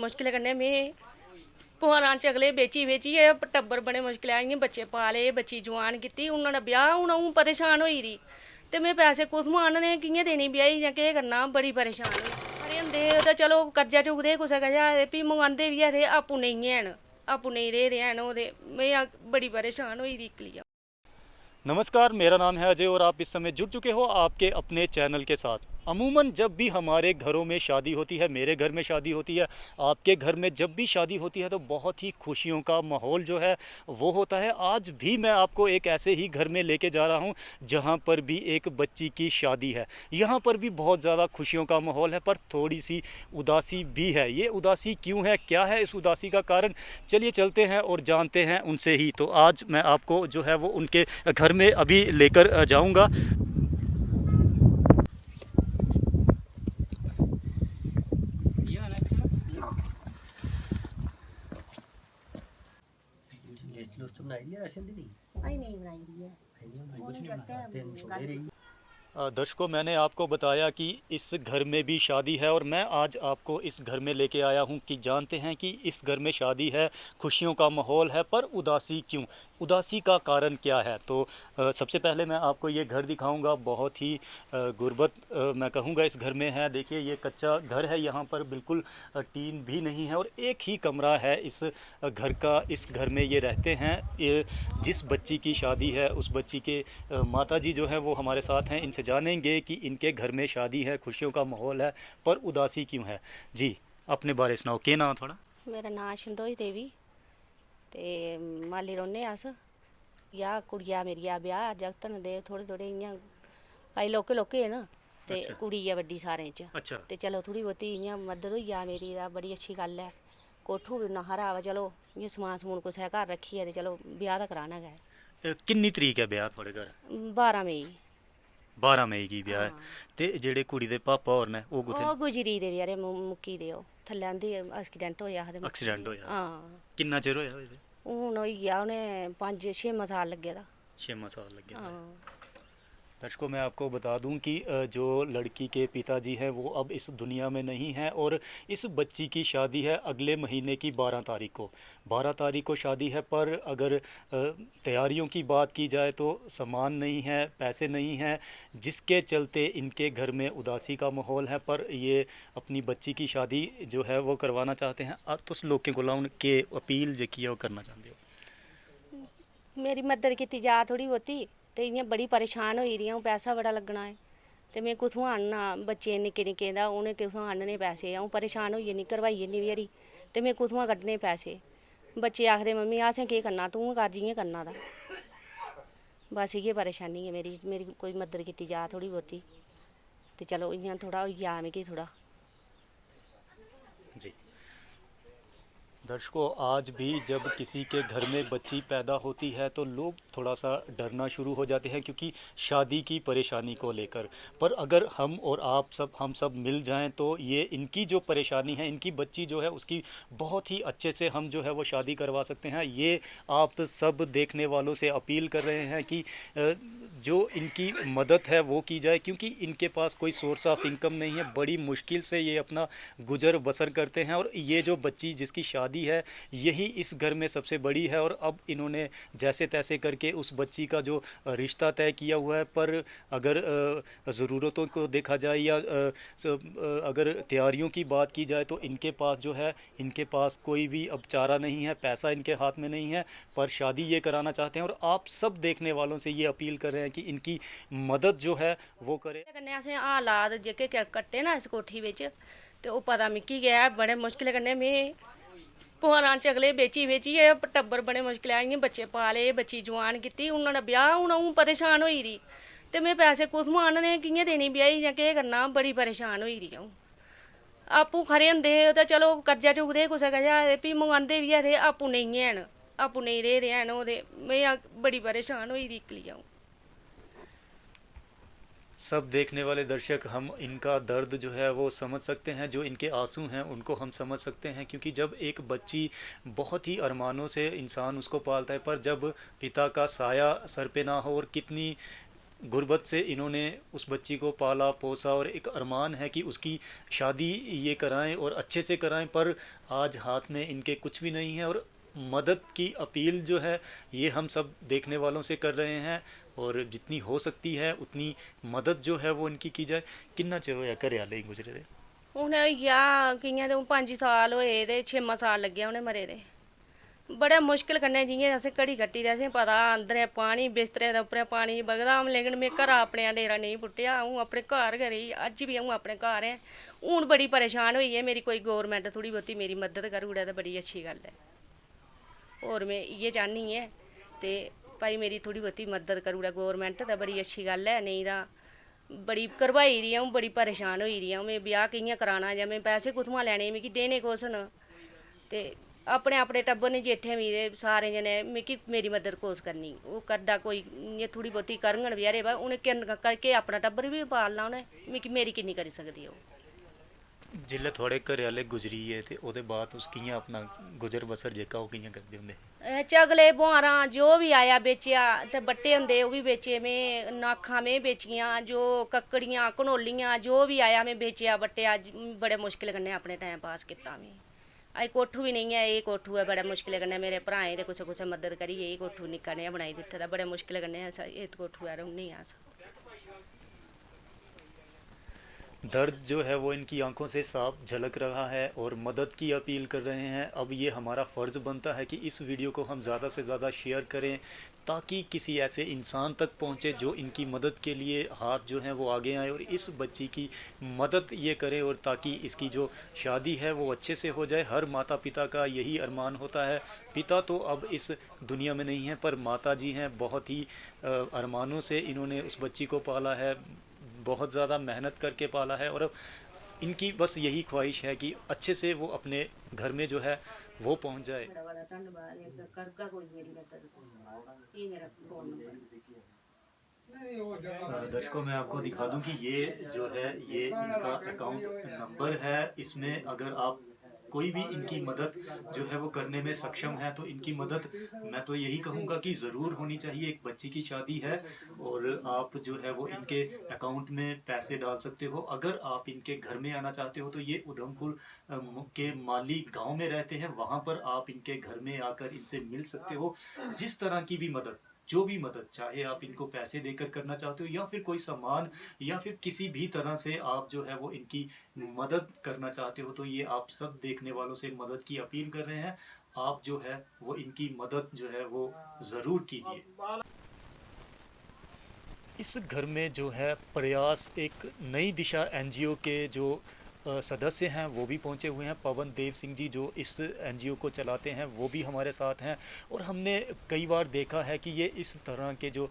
मुश्किल कन्नै में भुआरां चगले बेची टब्बर बड़े मुश्किल इ'यां बच्चे पाले बच्ची जवान कीती उन्होंने ब्याह हून अ'ऊं परेशान होई दी ते में पैसे कुत्थुआं आह्नने कि'यां देनी ब्याही जां केह् करना बड़ी परेशान होई खरे होंदे ते चलो कर्जा चुकदे कुसै कशा ते फ्ही मंगांदे बी ऐ थे आपूं नेईं हैन आपूं नेईं रेह् हैन ओह् ते में बड़ी परेशान होई दी इक्कली। नमस्कार, मेरा नाम है अजय और आप इस समय जुड़ चुके हो आपके अपने चैनल के साथ। अमूमन जब भी हमारे घरों में शादी होती है, मेरे घर में शादी होती है, आपके घर में जब भी शादी होती है तो बहुत ही खुशियों का माहौल जो है वो होता है। आज भी मैं आपको एक ऐसे ही घर में लेके जा रहा हूँ जहाँ पर भी एक बच्ची की शादी है। यहाँ पर भी बहुत ज़्यादा खुशियों का माहौल है पर थोड़ी सी उदासी भी है। ये उदासी क्यों है, क्या है इस उदासी का कारण, चलिए चलते हैं और जानते हैं उनसे ही। तो आज मैं आपको जो है वो उनके घर में अभी लेकर जाऊंगा। दर्शकों, मैंने आपको बताया कि इस घर में भी शादी है और मैं आज आपको इस घर में लेके आया हूं कि जानते हैं कि इस घर में शादी है, खुशियों का माहौल है पर उदासी क्यों, उदासी का कारण क्या है। तो सबसे पहले मैं आपको ये घर दिखाऊंगा। बहुत ही गुर्बत मैं कहूँगा इस घर में है। देखिए ये कच्चा घर है, यहाँ पर बिल्कुल टीन भी नहीं है और एक ही कमरा है इस घर का। इस घर में ये रहते हैं। ये जिस बच्ची की शादी है उस बच्ची के माता जी जो हैं वो हमारे साथ हैं। इनसे जानेंगे कि इनके घर में शादी है, खुशियों का माहौल है पर उदासी क्यों है। जी अपने बारे सुनाओ, क्या नाम थोड़ा? मेरा नाम शंदोज देवी ते माली रौह्ने अस। ब्याह कुड़िया मेरी ब्याह जागत न दे थोड़े इ'यां भाई लौह्के न ते अच्छा। कुड़ी ऐ बड्डी सारें च। अच्छा। ते चलो थोड़ी बहुती इ'यां मदद होई जा मेरी तां बड़ी अच्छी गल्ल है। कोठू बी उन्ना हारा वा चलो इ'यां समान समून कुसै घर रक्खियै ते चलो ब्याह तां कराना गै। किन्नी तरीक है ब्याह थोड़े घर? 12 मई। 12 मई की ब्याह है। हाँ ते जेह्ड़े कुड़ी दे पापा होर ने ओह् कुत्थै? ओह् गुजरी दे बेचारे मुक्की दे ओह् थल्लै उं'दी एक्सीडेंट होएआ आखदे मुक्की एक्सीडेंट दे। होया? हां किन्ना चिर होया होए? हून होई गेआ उ'नें 5-6 साल लग्गे दा। 6 साल लग गया। हाँ दर्शकों, मैं आपको बता दूं कि जो लड़की के पिताजी हैं वो अब इस दुनिया में नहीं हैं और इस बच्ची की शादी है अगले महीने की 12 तारीख को। 12 तारीख को शादी है पर अगर तैयारियों की बात की जाए तो सामान नहीं है, पैसे नहीं हैं, जिसके चलते इनके घर में उदासी का माहौल है। पर ये अपनी बच्ची की शादी जो है वो करवाना चाहते हैं। तुस लोकें को के अपील जेह्की है वो करना चाहते हो? मेरी मदद कीती जा थोड़ी बहुती ते इ'यां बड़ी परेशान होई दी अ'ऊं, पैसा बड़ा लग्गना है ते में कुत्थुआं आह्नना बच्चे निक्के निक्के दा उ'नें कुत्थुआं आह्नने पैसे। अ'ऊं परेशान होई जन्नी, घरवाई जन्नी बचैरी ते में कुत्थुआं कड्ढने पैसे। बच्चे आखदे मम्मी असें केह् करना, तूं गै कर जि'यां करना ता। बस इ'यै परेशानी है मेरी कोई मदद कीती जा थोड़ी बहुती ते चलो इ'यां थोड़ा होई जा मिगी थोड़ा। जी दर्शकों, आज भी जब किसी के घर में बच्ची पैदा होती है तो लोग थोड़ा सा डरना शुरू हो जाते हैं क्योंकि शादी की परेशानी को लेकर। पर अगर हम सब मिल जाएं तो ये इनकी जो परेशानी है, इनकी बच्ची जो है उसकी बहुत ही अच्छे से हम जो है वो शादी करवा सकते हैं। ये आप सब देखने वालों से अपील कर रहे हैं कि जो इनकी मदद है वो की जाए क्योंकि इनके पास कोई सोर्स ऑफ इनकम नहीं है। बड़ी मुश्किल से ये अपना गुजर बसर करते हैं और ये जो बच्ची जिसकी शादी है यही इस घर में सबसे बड़ी है और अब इन्होंने जैसे तैसे करके उस बच्ची का जो रिश्ता तय किया हुआ है। पर अगर ज़रूरतों को देखा जाए या अगर तैयारियों की बात की जाए तो इनके पास जो है, इनके पास कोई भी अब चारा नहीं है, पैसा इनके हाथ में नहीं है पर शादी ये कराना चाहते हैं। और आप सब देखने वालों से ये अपील कर रहे हैं कि इनकी मदद जो है वो करें। कन्नै असें हालात जेह्के कट्टे ना इस कोठी बिच ते ओह् पता मिकी गै है। बड़े मुश्किल कन्नै में भुआरां चगले बेचियै टब्बर बड़े मुश्किल इ'यां बच्चे पाले बच्ची जवान कीती उन्होंने ब्याह हून अ'ऊं परेशान होई दी ते में पैसे कुत्थुआं आह्नने कि'यां देनी ब्याही जां केह् करना बड़ी परेशान होई दी अ'ऊं। आपूं खरे होंदे ते चलो कर्जा चुकदे कुसै कशा ते फ्ही मंगांदे बी ऐ थे आपूं नेईं हैन, आपूं नेईं रेह् हैन ओह् ते में बड़ी परेशान होई दी इक्कली अ'ऊं। सब देखने वाले दर्शक हम इनका दर्द जो है वो समझ सकते हैं, जो इनके आंसू हैं उनको हम समझ सकते हैं क्योंकि जब एक बच्ची बहुत ही अरमानों से इंसान उसको पालता है पर जब पिता का साया सर पे ना हो और कितनी गुर्बत से इन्होंने उस बच्ची को पाला पोसा और एक अरमान है कि उसकी शादी ये कराएं और अच्छे से कराएं, पर आज हाथ में इनके कुछ भी नहीं है। और मदद की अपील जो है ये हम सब देखने वालों से कर रहे हैं, और जितनी हो सकती है उतनी मदद जो है वो इनकी की जाए। किन्ना चिर होया घरे आले गुजरे दे? हून या कियां ते 5 साल होए ते 6वां साल लग्गेआ उ'नें मरे दे। बड़े मुश्किल कन्नै जियां असें घड़ी कट्टी ते असें पता अंदरें पानी बिस्तरे दे उप्परें पानी बगदा, लेकिन में घरा अपने डेरा नेईं पुट्टेआ, अ'ऊं अपने घर गै रेही, अज्ज बी अ'ऊं अपने घर ऐ। हून बड़ी परेशान होई ऐ, मेरी कोई गौरमेंट थोड़ी बहुती मेरी मदद करी ओड़े ते बड़ी अच्छी गल्ल ऐ। होर में इ'यै चाह्न्नी ऐ ते भाई मेरी थोड़ी बहुती मदद करी ओड़े गौरमेंट ते बड़ी अच्छी गल्ल ऐ, नेईं तां बड़ी घरवाई दी अ'ऊं, बड़ी परेशान होई दी अ'ऊं। में ब्याह कि'यां कराना जां में पैसे कुत्थुआं लैने, मिगी देने कुस न? ते अपने अपने टब्बर ने जेठे मेरे सारे जने मिगी मेरी मदद कुस करनी? ओह् करदा कोई इ'यां थोड़ी बहुती करङन बचैरे, बा उ'नें करके अपना टब्बर बी पालना उ'नें, मिगी मेरी किन्नी करी सकदी ओह्? जिल्लै थुआढ़े घरे आह्ले गुजरी गे ते ओह्दे बाद तुस कि'यां अपना गुजर बसर जेह्का ओह् कि'यां करदे होंदे? चगले बुहारां जो बी आया बेचेआ, ते बट्टे होंदे ओह् बी बेचे में, नाखां में बेचियां, जो कक्कड़ियां घनोलियां जो बी आया में बेचेआ बट्टेआ। बड़े मुश्किल कन्नै अपने टाइम पास कीता में। अज्ज कोठू बी नेईं ऐ, एह् कोठू ऐ बड़े मुश्किल कन्नै मेरे भ्राएं ते कुसै कुसै मदद करियै एह् कोठू निक्का नेहा बनाई दित्ते दा। बड़े मुश्किल कन्नै अस इस कोठू रौह्ने अस। दर्द जो है वो इनकी आंखों से साफ झलक रहा है और मदद की अपील कर रहे हैं। अब ये हमारा फ़र्ज़ बनता है कि इस वीडियो को हम ज़्यादा से ज़्यादा शेयर करें, ताकि किसी ऐसे इंसान तक पहुंचे जो इनकी मदद के लिए हाथ जो हैं वो आगे आए और इस बच्ची की मदद ये करे, और ताकि इसकी जो शादी है वो अच्छे से हो जाए। हर माता पिता का यही अरमान होता है। पिता तो अब इस दुनिया में नहीं है, पर माता जी हैं, बहुत ही अरमानों से इन्होंने उस बच्ची को पाला है, बहुत ज़्यादा मेहनत करके पाला है, और अब इनकी बस यही ख्वाहिश है कि अच्छे से वो अपने घर में जो है वो पहुंच जाए। दर्शकों मैं आपको दिखा दूं कि ये जो है ये इनका अकाउंट नंबर है। इसमें अगर आप कोई भी इनकी मदद जो है वो करने में सक्षम है तो इनकी मदद मैं तो यही कहूँगा कि ज़रूर होनी चाहिए। एक बच्ची की शादी है और आप जो है वो इनके अकाउंट में पैसे डाल सकते हो। अगर आप इनके घर में आना चाहते हो तो ये उधमपुर के माली गांव में रहते हैं, वहाँ पर आप इनके घर में आकर इनसे मिल सकते हो। जिस तरह की भी मदद, जो भी मदद, चाहे आप इनको पैसे देकर करना चाहते हो या फिर कोई सामान या फिर किसी भी तरह से आप जो है वो इनकी मदद करना चाहते हो, तो ये आप सब देखने वालों से मदद की अपील कर रहे हैं। आप जो है वो इनकी मदद जो है वो ज़रूर कीजिए। इस घर में जो है प्रयास एक नई दिशा एनजीओ के जो सदस्य हैं वो भी पहुंचे हुए हैं। पवन देव सिंह जी जो इस एनजीओ को चलाते हैं वो भी हमारे साथ हैं, और हमने कई बार देखा है कि ये इस तरह के जो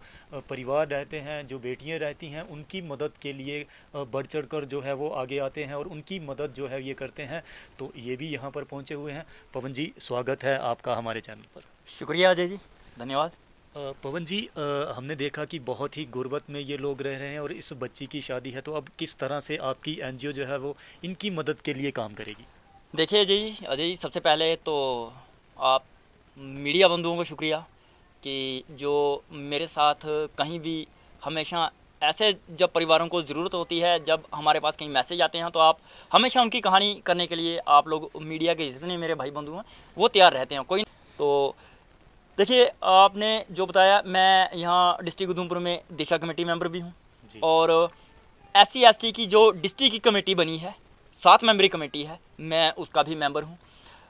परिवार रहते हैं, जो बेटियां रहती हैं, उनकी मदद के लिए बढ़ चढ़ कर जो है वो आगे आते हैं और उनकी मदद जो है ये करते हैं। तो ये भी यहाँ पर पहुँचे हुए हैं। पवन जी, स्वागत है आपका हमारे चैनल पर। शुक्रिया अजय जी, धन्यवाद। पवन जी, हमने देखा कि बहुत ही गुर्बत में ये लोग रह रहे हैं और इस बच्ची की शादी है, तो अब किस तरह से आपकी एनजीओ जो है वो इनकी मदद के लिए काम करेगी? देखिए अजय जी, सबसे पहले तो आप मीडिया बंधुओं को शुक्रिया कि जो मेरे साथ कहीं भी हमेशा ऐसे जब परिवारों को ज़रूरत होती है, जब हमारे पास कहीं मैसेज आते हैं तो आप हमेशा उनकी कहानी करने के लिए आप लोग मीडिया के जितने मेरे भाई बंधु हैं वो तैयार रहते हैं। कोई तो देखिए, आपने जो बताया, मैं यहाँ डिस्ट्रिक्ट उधमपुर में दिशा कमेटी मेंबर भी हूँ, और SC ST की जो डिस्ट्रिक्ट की कमेटी बनी है, 7 मेंबरी कमेटी है, मैं उसका भी मेंबर हूँ।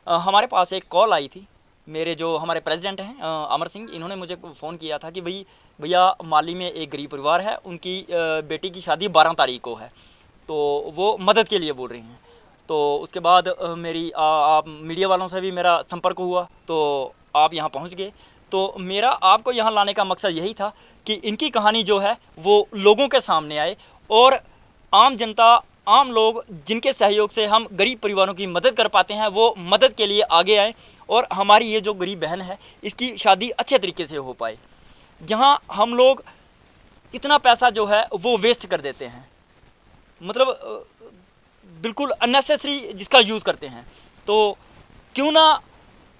हमारे पास एक कॉल आई थी, मेरे जो हमारे प्रेसिडेंट हैं अमर सिंह, इन्होंने मुझे फ़ोन किया था कि भैया माली में एक गरीब परिवार है, उनकी बेटी की शादी 12 तारीख को है, तो वो मदद के लिए बोल रही हैं। तो उसके बाद मेरी आप मीडिया वालों से भी मेरा संपर्क हुआ, तो आप यहाँ पहुँच गए। तो मेरा आपको यहाँ लाने का मकसद यही था कि इनकी कहानी जो है वो लोगों के सामने आए, और आम जनता, आम लोग जिनके सहयोग से हम गरीब परिवारों की मदद कर पाते हैं, वो मदद के लिए आगे आए, और हमारी ये जो गरीब बहन है इसकी शादी अच्छे तरीके से हो पाए। जहाँ हम लोग इतना पैसा जो है वो वेस्ट कर देते हैं, मतलब बिल्कुल अननेसेसरी जिसका यूज़ करते हैं, तो क्यों ना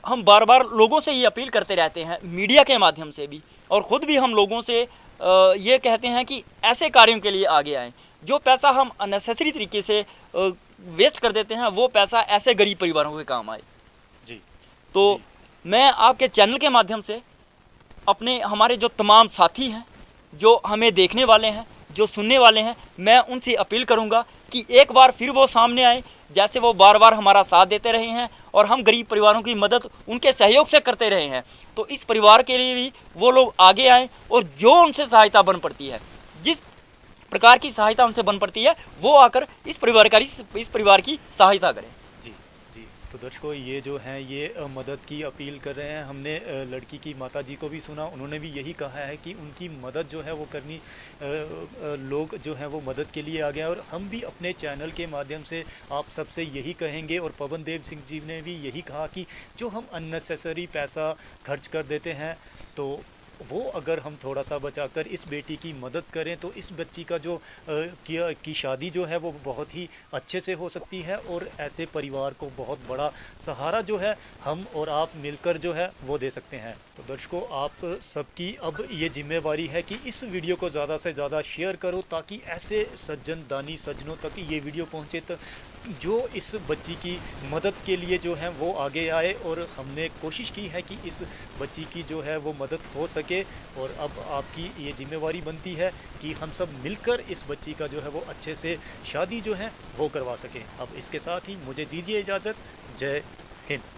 हम बार बार लोगों से ये अपील करते रहते हैं, मीडिया के माध्यम से भी, और ख़ुद भी हम लोगों से ये कहते हैं कि ऐसे कार्यों के लिए आगे आएँ। जो पैसा हम अननेसेसरी तरीके से वेस्ट कर देते हैं, वो पैसा ऐसे गरीब परिवारों के काम आए। जी तो मैं आपके चैनल के माध्यम से अपने हमारे जो तमाम साथी हैं, जो हमें देखने वाले हैं, जो सुनने वाले हैं, मैं उनसे अपील करूंगा कि एक बार फिर वो सामने आए, जैसे वो बार बार हमारा साथ देते रहे हैं और हम गरीब परिवारों की मदद उनके सहयोग से करते रहे हैं। तो इस परिवार के लिए भी वो लोग आगे आएँ और जो उनसे सहायता बन पड़ती है, जिस प्रकार की सहायता उनसे बन पड़ती है, वो आकर इस परिवार की सहायता करें। जी जी। तो दर्शकों, ये जो हैं ये मदद की अपील कर रहे हैं। हमने लड़की की माता जी को भी सुना, उन्होंने भी यही कहा है कि उनकी मदद जो है वो करनी, लोग जो हैं वो मदद के लिए आ गए हैं। और हम भी अपने चैनल के माध्यम से आप सबसे यही कहेंगे, और पवन देव सिंह जी ने भी यही कहा कि जो हम अननेसेसरी पैसा खर्च कर देते हैं, तो वो अगर हम थोड़ा सा बचाकर इस बेटी की मदद करें तो इस बच्ची का जो की शादी जो है वो बहुत ही अच्छे से हो सकती है, और ऐसे परिवार को बहुत बड़ा सहारा जो है हम और आप मिलकर जो है वो दे सकते हैं। तो दर्शकों, आप सबकी अब ये जिम्मेवारी है कि इस वीडियो को ज़्यादा से ज़्यादा शेयर करो, ताकि ऐसे सज्जन दानी सज्जनों तक ये वीडियो पहुँचे, तो जो इस बच्ची की मदद के लिए जो है वो आगे आए। और हमने कोशिश की है कि इस बच्ची की जो है वो मदद हो सके, और अब आपकी ये जिम्मेवारी बनती है कि हम सब मिलकर इस बच्ची का जो है वो अच्छे से शादी जो है वो करवा सकें। अब इसके साथ ही मुझे दीजिए इजाज़त। जय हिंद।